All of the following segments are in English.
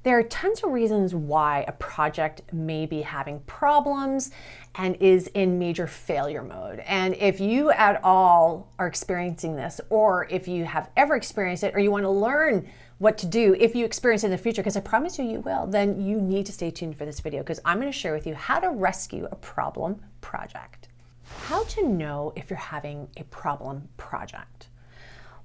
There are tons of reasons why a project may be having problems and is in major failure mode. And if you at all are experiencing this, or if you have ever experienced it, or you want to learn what to do if you experience it in the future, because I promise you, you will, then you need to stay tuned for this video, because I'm going to share with you how to rescue a problem project. How to know if you're having a problem project.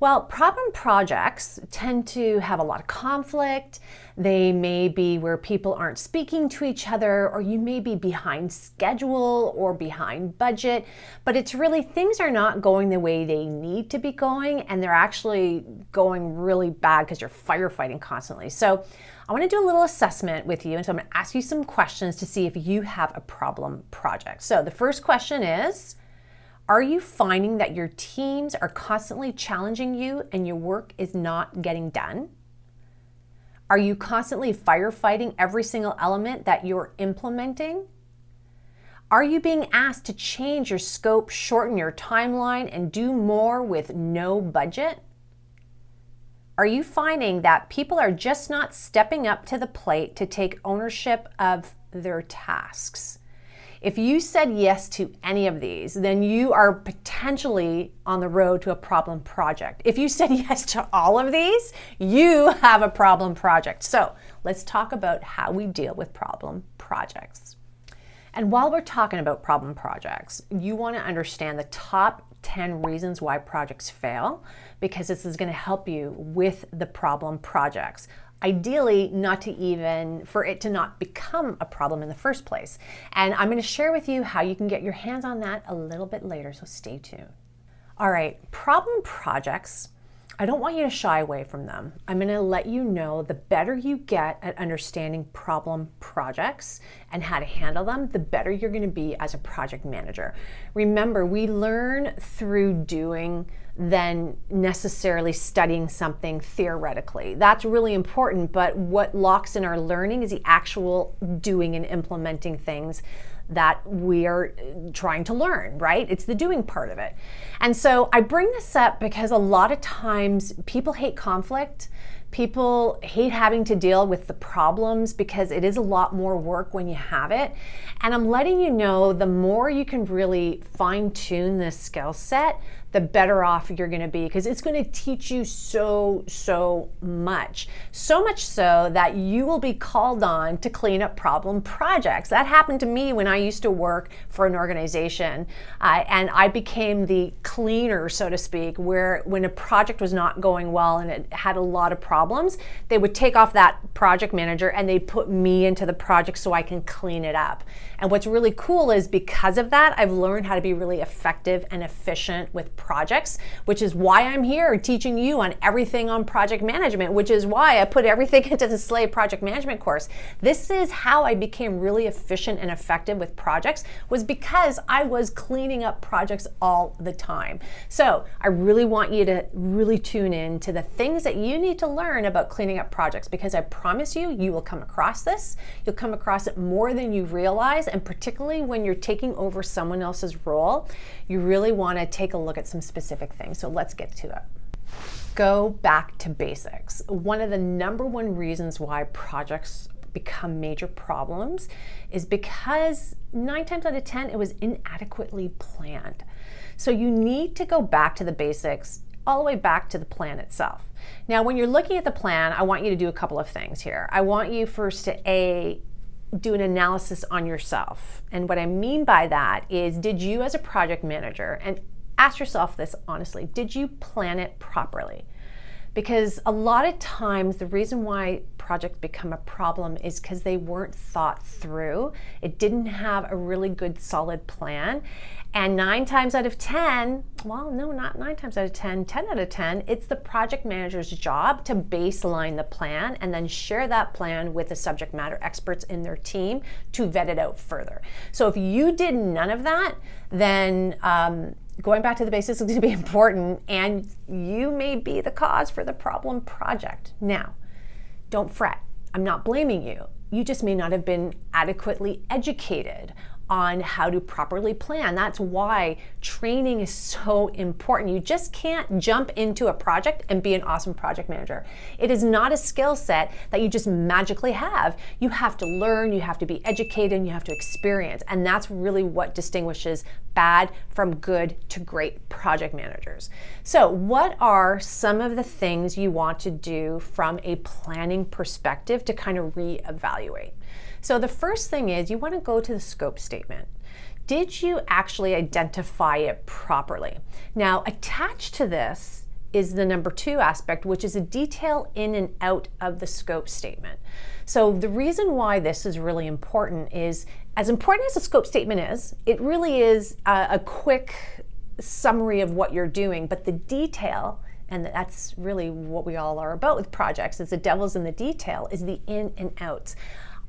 Well, problem projects tend to have a lot of conflict. They may be where people aren't speaking to each other, or you may be behind schedule or behind budget, but it's really things are not going the way they need to be going, and they're actually going really bad because you're firefighting constantly. So I want to do a little assessment with you, and so I'm going to ask you some questions to see if you have a problem project. So the first question is, are you finding that your teams are constantly challenging you and your work is not getting done? Are you constantly firefighting every single element that you're implementing? Are you being asked to change your scope, shorten your timeline, and do more with no budget? Are you finding that people are just not stepping up to the plate to take ownership of their tasks? If you said yes to any of these, then you are potentially on the road to a problem project. If you said yes to all of these, you have a problem project. So let's talk about how we deal with problem projects. And while we're talking about problem projects, you want to understand the top 10 reasons why projects fail, because this is going to help you with the problem projects. Ideally, for it to not become a problem in the first place. And I'm going to share with you how you can get your hands on that a little bit later, so stay tuned. All right, problem projects, I don't want you to shy away from them. I'm going to let you know the better you get at understanding problem projects and how to handle them, the better you're going to be as a project manager. Remember, we learn through doing than necessarily studying something theoretically. That's really important, but what locks in our learning is the actual doing and implementing things that we are trying to learn, right? It's the doing part of it. And so I bring this up because a lot of times people hate conflict. People hate having to deal with the problems because it is a lot more work when you have it. And I'm letting you know, the more you can really fine tune this skill set, the better off you're going to be, because it's going to teach you so much. So much so that you will be called on to clean up problem projects. That happened to me when I used to work for an organization, and I became the cleaner, so to speak, where when a project was not going well and it had a lot of problems, they would take off that project manager and they'd put me into the project so I can clean it up. And what's really cool is because of that, I've learned how to be really effective and efficient with projects, which is why I'm here teaching you on everything on project management, which is why I put everything into the Slay project management course. This is how I became really efficient and effective with projects, was because I was cleaning up projects all the time. So I really want you to really tune in to the things that you need to learn about cleaning up projects, because I promise you, you will come across this. You'll come across it more than you realize, and particularly when you're taking over someone else's role, you really want to take a look at some specific things. So let's get to it. Go back to basics. One of the number one reasons why projects become major problems is because 9 times out of 10, it was inadequately planned. So you need to go back to the basics, all the way back to the plan itself. Now, when you're looking at the plan, I want you to do a couple of things here. I want you first to do an analysis on yourself. And what I mean by that is, did you as a project manager, and ask yourself this honestly, did you plan it properly? Because a lot of times the reason why projects become a problem is because they weren't thought through. It didn't have a really good solid plan. And 9 times out of 10, well, no, not 9 times out of 10, 10 out of 10, it's the project manager's job to baseline the plan and then share that plan with the subject matter experts in their team to vet it out further. So if you did none of that, then going back to the basics is going to be important, and you may be the cause for the problem project. Now, don't fret. I'm not blaming you. You just may not have been adequately educated on how to properly plan. That's why training is so important. You just can't jump into a project and be an awesome project manager. It is not a skill set that you just magically have. You have to learn, you have to be educated, and you have to experience. And that's really what distinguishes bad from good to great project managers. So what are some of the things you want to do from a planning perspective to kind of reevaluate? So the first thing is you want to go to the scope statement. Did you actually identify it properly? Now, attached to this is the number 2 aspect, which is a detail in and out of the scope statement. So the reason why this is really important is, as important as the scope statement is, it really is a quick summary of what you're doing, but the detail, and that's really what we all are about with projects, is the devil's in the detail, is the in and outs.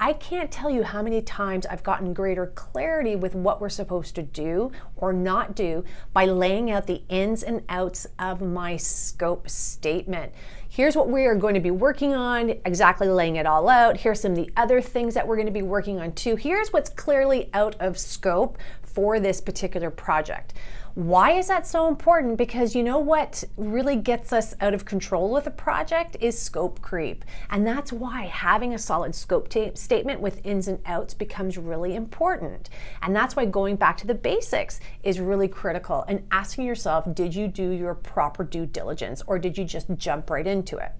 I can't tell you how many times I've gotten greater clarity with what we're supposed to do or not do by laying out the ins and outs of my scope statement. Here's what we are going to be working on, exactly laying it all out. Here's some of the other things that we're going to be working on too. Here's what's clearly out of scope for this particular project. Why is that so important? Because you know what really gets us out of control with a project is scope creep. And that's why having a solid scope statement with ins and outs becomes really important. And that's why going back to the basics is really critical, and asking yourself, did you do your proper due diligence, or did you just jump right into it?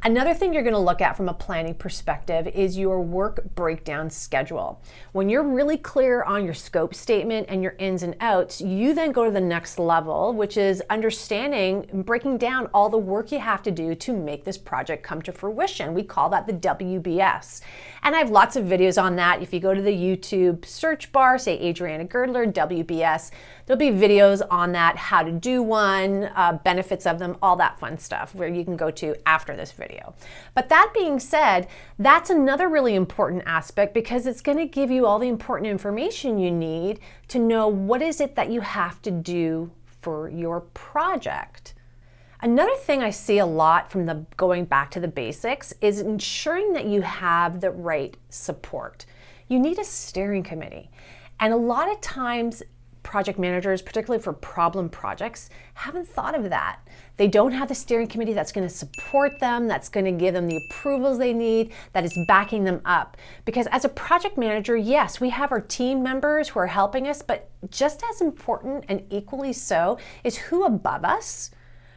Another thing you're going to look at from a planning perspective is your work breakdown schedule. When you're really clear on your scope statement and your ins and outs, you then go to the next level, which is understanding and breaking down all the work you have to do to make this project come to fruition. We call that the WBS. And I have lots of videos on that. If you go to the YouTube search bar, say Adriana Girdler, WBS, there'll be videos on that, how to do one, benefits of them, all that fun stuff where you can go to after this video. But that being said, that's another really important aspect, because it's going to give you all the important information you need to know what is it that you have to do for your project. Another thing I see a lot from the going back to the basics is ensuring that you have the right support. You need a steering committee. And a lot of times project managers, particularly for problem projects, haven't thought of that. They don't have the steering committee that's going to support them, that's going to give them the approvals they need, that is backing them up. Because as a project manager, yes, we have our team members who are helping us, but just as important and equally so is who above us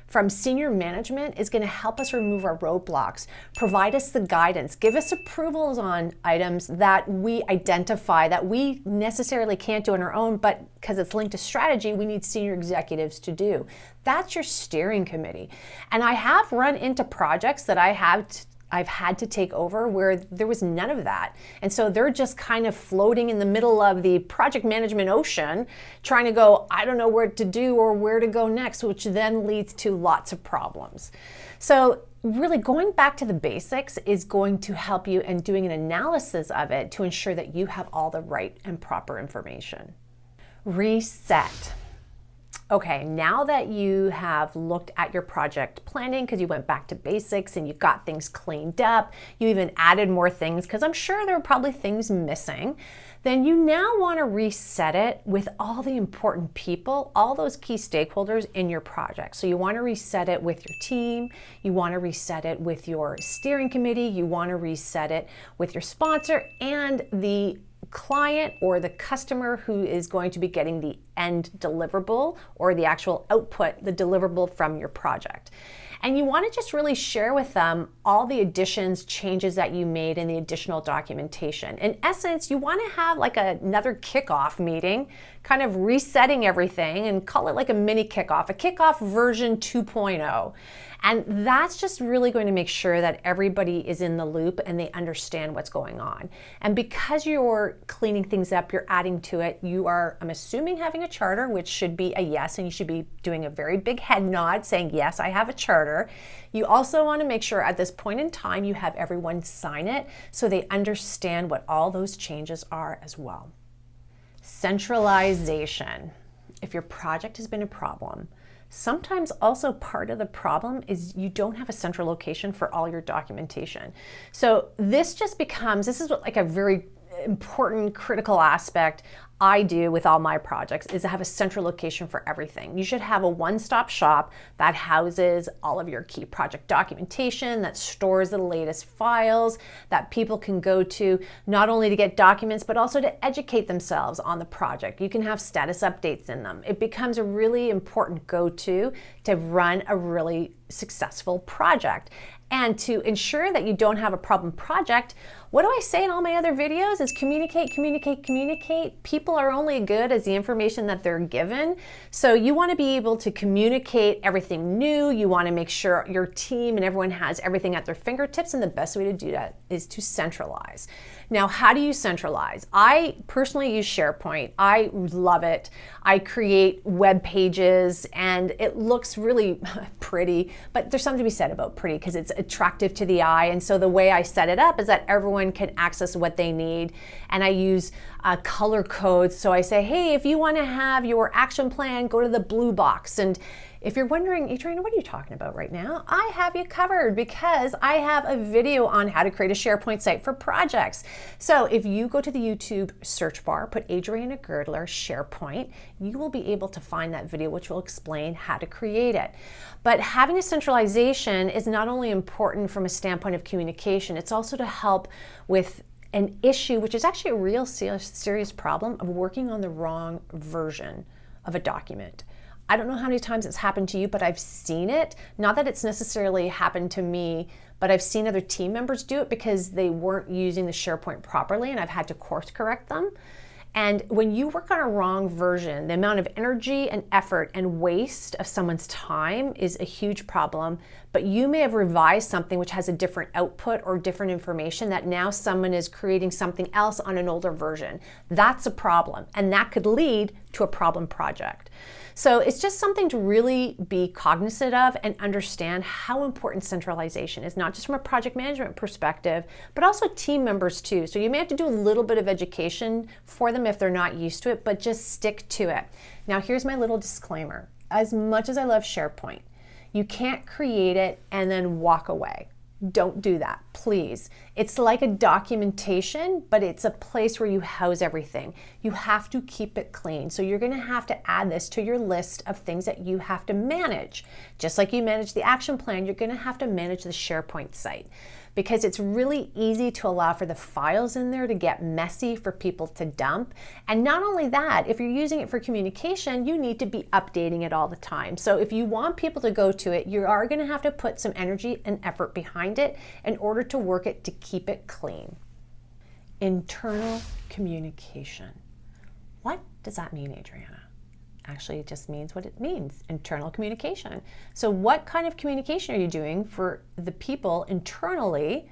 from senior management is going to help us remove our roadblocks, provide us the guidance, give us approvals on items that we identify that we necessarily can't do on our own, but because it's linked to strategy, we need senior executives to do. That's your steering committee. And I have run into projects that I've had to take over where there was none of that. And so they're just kind of floating in the middle of the project management ocean, trying to go, I don't know what to do or where to go next, which then leads to lots of problems. So really going back to the basics is going to help you in doing an analysis of it to ensure that you have all the right and proper information. Reset. Okay, now that you have looked at your project planning because you went back to basics and you got things cleaned up, you even added more things because I'm sure there were probably things missing, then you now want to reset it with all the important people, all those key stakeholders in your project. So you want to reset it with your team, you want to reset it with your steering committee, you want to reset it with your sponsor and the client or the customer who is going to be getting the end deliverable or the actual output, the deliverable from your project. And you want to just really share with them all the additions, changes that you made and the additional documentation. In essence, you want to have like another kickoff meeting, kind of resetting everything and call it like a mini kickoff, a kickoff version 2.0. And that's just really going to make sure that everybody is in the loop and they understand what's going on. And because you're cleaning things up, you're adding to it, you are, I'm assuming, having a charter, which should be a yes, and you should be doing a very big head nod saying, yes, I have a charter. You also want to make sure at this point in time you have everyone sign it so they understand what all those changes are as well. Centralization. If your project has been a problem, sometimes also part of the problem is you don't have a central location for all your documentation. So this just becomes, this is what like a very important, critical aspect I do with all my projects is to have a central location for everything. You should have a one-stop shop that houses all of your key project documentation, that stores the latest files that people can go to, not only to get documents, but also to educate themselves on the project. You can have status updates in them. It becomes a really important go-to to run a really successful project. And to ensure that you don't have a problem project, what do I say in all my other videos is communicate, communicate, communicate. People are only good as the information that they're given. So you want to be able to communicate everything new. You want to make sure your team and everyone has everything at their fingertips. And the best way to do that is to centralize. Now, how do you centralize? I personally use SharePoint. I love it. I create web pages and it looks really pretty, but there's something to be said about pretty because it's attractive to the eye. And so the way I set it up is that everyone can access what they need. And I use color codes. So I say, hey, if you want to have your action plan, go to the blue box. And if you're wondering, Adriana, what are you talking about right now? I have you covered because I have a video on how to create a SharePoint site for projects. So if you go to the YouTube search bar, put Adriana Girdler SharePoint, you will be able to find that video which will explain how to create it. But having a centralization is not only important from a standpoint of communication, it's also to help with an issue, which is actually a real serious problem of working on the wrong version of a document. I don't know how many times it's happened to you, but I've seen it. Not that it's necessarily happened to me, but I've seen other team members do it because they weren't using the SharePoint properly and I've had to course correct them. And when you work on a wrong version, the amount of energy and effort and waste of someone's time is a huge problem. But you may have revised something which has a different output or different information that now someone is creating something else on an older version. That's a problem, and that could lead to a problem project. So it's just something to really be cognizant of and understand how important centralization is, not just from a project management perspective, but also team members too. So you may have to do a little bit of education for them if they're not used to it, but just stick to it. Now here's my little disclaimer. As much as I love SharePoint, you can't create it and then walk away. Don't do that, please. It's like a documentation, but it's a place where you house everything. You have to keep it clean. So you're gonna have to add this to your list of things that you have to manage. Just like you manage the action plan, you're gonna have to manage the SharePoint site because it's really easy to allow for the files in there to get messy for people to dump. And not only that, if you're using it for communication, you need to be updating it all the time. So if you want people to go to it, you are gonna have to put some energy and effort behind it in order to work it to keep it clean. Internal communication. What does that mean, Adriana? Actually, it just means what it means, internal communication. So what kind of communication are you doing for the people internally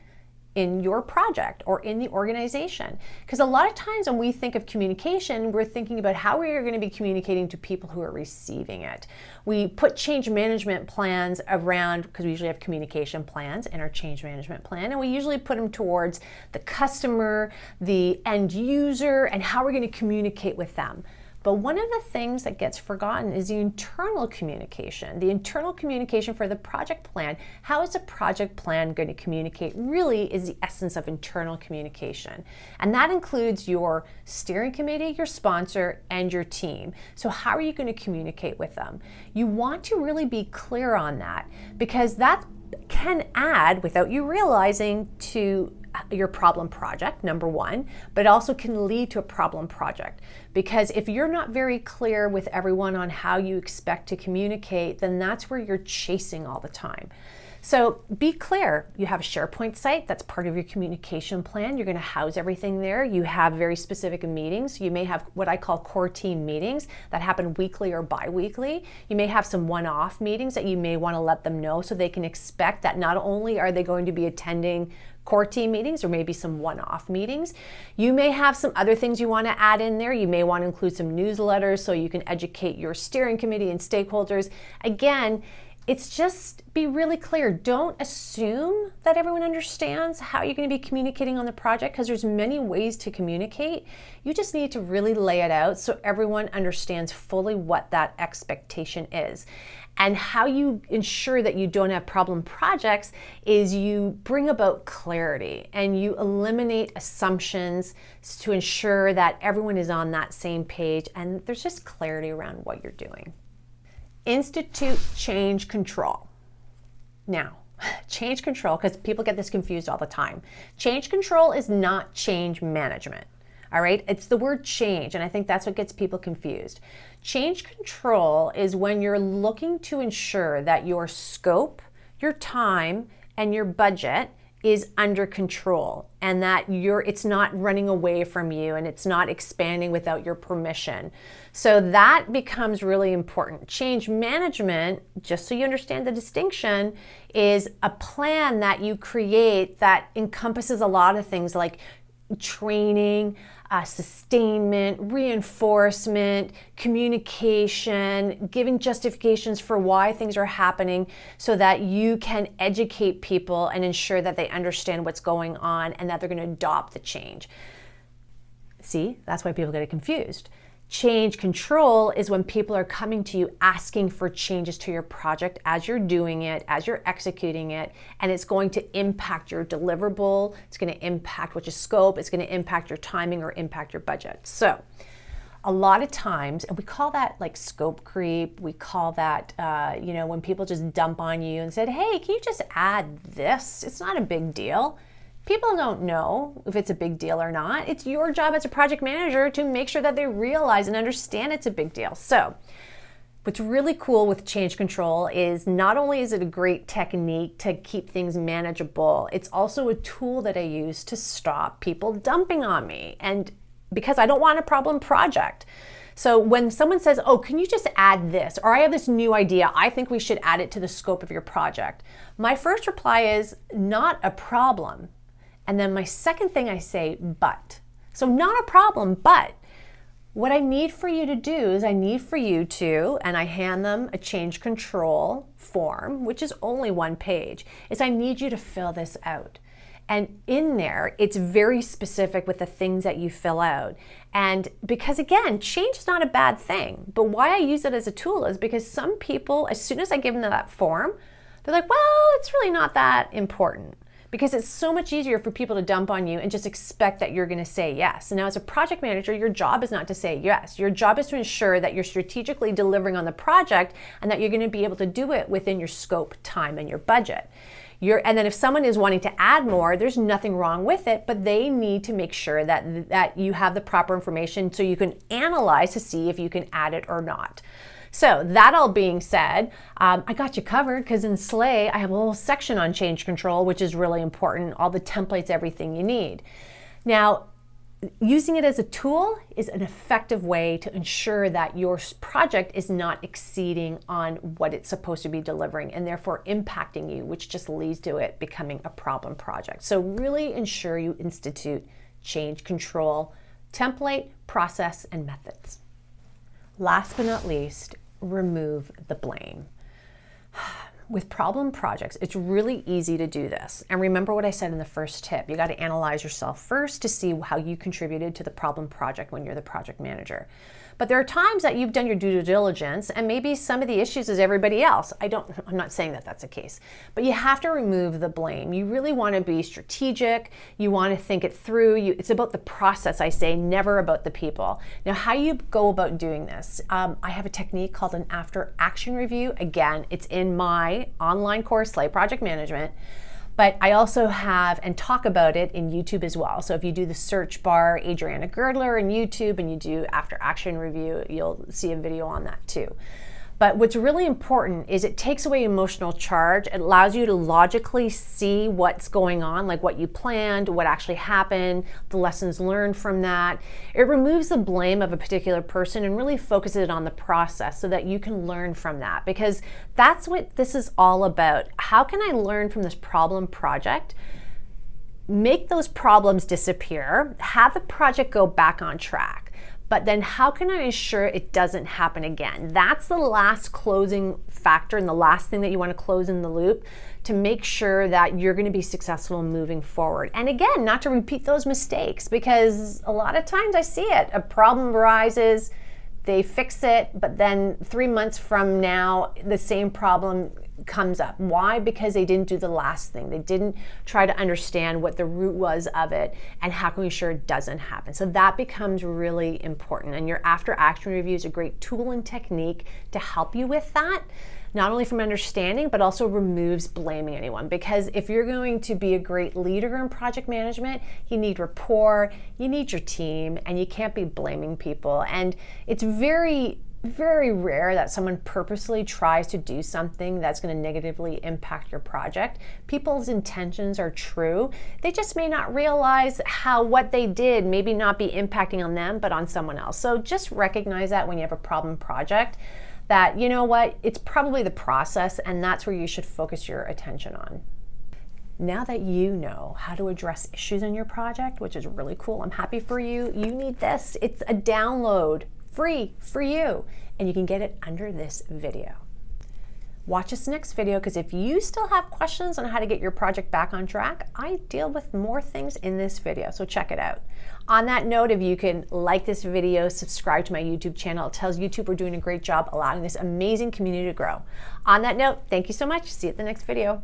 in your project or in the organization? Because a lot of times when we think of communication, we're thinking about how we are going to be communicating to people who are receiving it. We put change management plans around, because we usually have communication plans in our change management plan, and we usually put them towards the customer, the end user, and how we're going to communicate with them. But one of the things that gets forgotten is the internal communication for the project plan. How is a project plan going to communicate really is the essence of internal communication. And that includes your steering committee, your sponsor, and your team. So how are you going to communicate with them? You want to really be clear on that because that can add, without you realizing, to your problem project, number one, but it also can lead to a problem project. Because if you're not very clear with everyone on how you expect to communicate, then that's where you're chasing all the time. So be clear. You have a SharePoint site, that's part of your communication plan. You're going to house everything there. You have very specific meetings. You may have what I call core team meetings that happen weekly or bi-weekly. You may have some one-off meetings that you may want to let them know so they can expect that not only are they going to be attending core team meetings or maybe some one-off meetings. You may have some other things you want to add in there. You may want to include some newsletters so you can educate your steering committee and stakeholders. Again, it's just be really clear. Don't assume that everyone understands how you're going to be communicating on the project because there's many ways to communicate. You just need to really lay it out so everyone understands fully what that expectation is. And how you ensure that you don't have problem projects is you bring about clarity and you eliminate assumptions to ensure that everyone is on that same page and there's just clarity around what you're doing. Institute change control. Now, change control, because people get this confused all the time. Change control is not change management. All right, it's the word change, and I think that's what gets people confused. Change control is when you're looking to ensure that your scope, your time, and your budget is under control, and that it's not running away from you and it's not expanding without your permission. So that becomes really important. Change management, just so you understand the distinction, is a plan that you create that encompasses a lot of things like training, sustainment, reinforcement, communication, giving justifications for why things are happening so that you can educate people and ensure that they understand what's going on and that they're going to adopt the change. See, that's why people get it confused. Change control is when people are coming to you asking for changes to your project as you're doing it, as you're executing it, and it's going to impact your deliverable, it's going to impact what your scope, it's going to impact your timing or impact your budget. So a lot of times, and we call that like scope creep, we call that, when people just dump on you and said, hey, can you just add this? It's not a big deal. People don't know if it's a big deal or not. It's your job as a project manager to make sure that they realize and understand it's a big deal. So what's really cool with change control is not only is it a great technique to keep things manageable, it's also a tool that I use to stop people dumping on me, and because I don't want a problem project. So when someone says, oh, can you just add this? Or I have this new idea, I think we should add it to the scope of your project. My first reply is not a problem. And then my second thing I say, but. So not a problem, but what I need for you to do is I need for you to, and I hand them a change control form, which is only 1 page, is I need you to fill this out. And in there, it's very specific with the things that you fill out. And because again, change is not a bad thing, but why I use it as a tool is because some people, as soon as I give them that form, they're like, well, it's really not that important. Because it's so much easier for people to dump on you and just expect that you're going to say yes. And now as a project manager, your job is not to say yes. Your job is to ensure that you're strategically delivering on the project and that you're going to be able to do it within your scope, time, and your budget. And then if someone is wanting to add more, there's nothing wrong with it, but they need to make sure that you have the proper information so you can analyze to see if you can add it or not. So that all being said, I got you covered because in Slay, I have a whole section on change control, which is really important, all the templates, everything you need. Now, using it as a tool is an effective way to ensure that your project is not exceeding on what it's supposed to be delivering and therefore impacting you, which just leads to it becoming a problem project. So really ensure you institute change control, template, process, and methods. Last but not least, remove the blame. With problem projects, it's really easy to do this. And remember what I said in the first tip. You got to analyze yourself first to see how you contributed to the problem project when you're the project manager. But there are times that you've done your due diligence and maybe some of the issues is everybody else. I'm not saying that that's the case, but you have to remove the blame. You really want to be strategic. You want to think it through. It's about the process, I say, never about the people. Now, how you go about doing this, I have a technique called an after action review. Again, it's in my online course, Slay Project Management. But I also have and talk about it in YouTube as well. So if you do the search bar, Adriana Girdler in YouTube, and you do after action review, you'll see a video on that too. But what's really important is it takes away emotional charge. It allows you to logically see what's going on, like what you planned, what actually happened, the lessons learned from that. It removes the blame of a particular person and really focuses it on the process so that you can learn from that, because that's what this is all about. How can I learn from this problem project? Make those problems disappear, have the project go back on track. But then how can I ensure it doesn't happen again? That's the last closing factor and the last thing that you want to close in the loop to make sure that you're going to be successful moving forward. And again, not to repeat those mistakes, because a lot of times I see it. A problem arises, they fix it, but then 3 months from now, the same problem comes up. Why? Because they didn't do the last thing. They didn't try to understand what the root was of it and how can we ensure it doesn't happen. So that becomes really important. And your after action review is a great tool and technique to help you with that. Not only from understanding, but also removes blaming anyone. Because if you're going to be a great leader in project management, you need rapport, you need your team, and you can't be blaming people. And it's very rare that someone purposely tries to do something that's going to negatively impact your project. People's intentions are true. They just may not realize how what they did maybe not be impacting on them, but on someone else. So just recognize that when you have a problem project, that, you know what, it's probably the process, and that's where you should focus your attention on. Now that you know how to address issues in your project, which is really cool, I'm happy for you. You need this. It's a download, free for you, and you can get it under this video. Watch this next video, because if you still have questions on how to get your project back on track, I deal with more things in this video, so check it out. On that note, if you can like this video, subscribe to my YouTube channel. It tells YouTube we're doing a great job allowing this amazing community to grow. On that note, thank you so much. See you at the next video.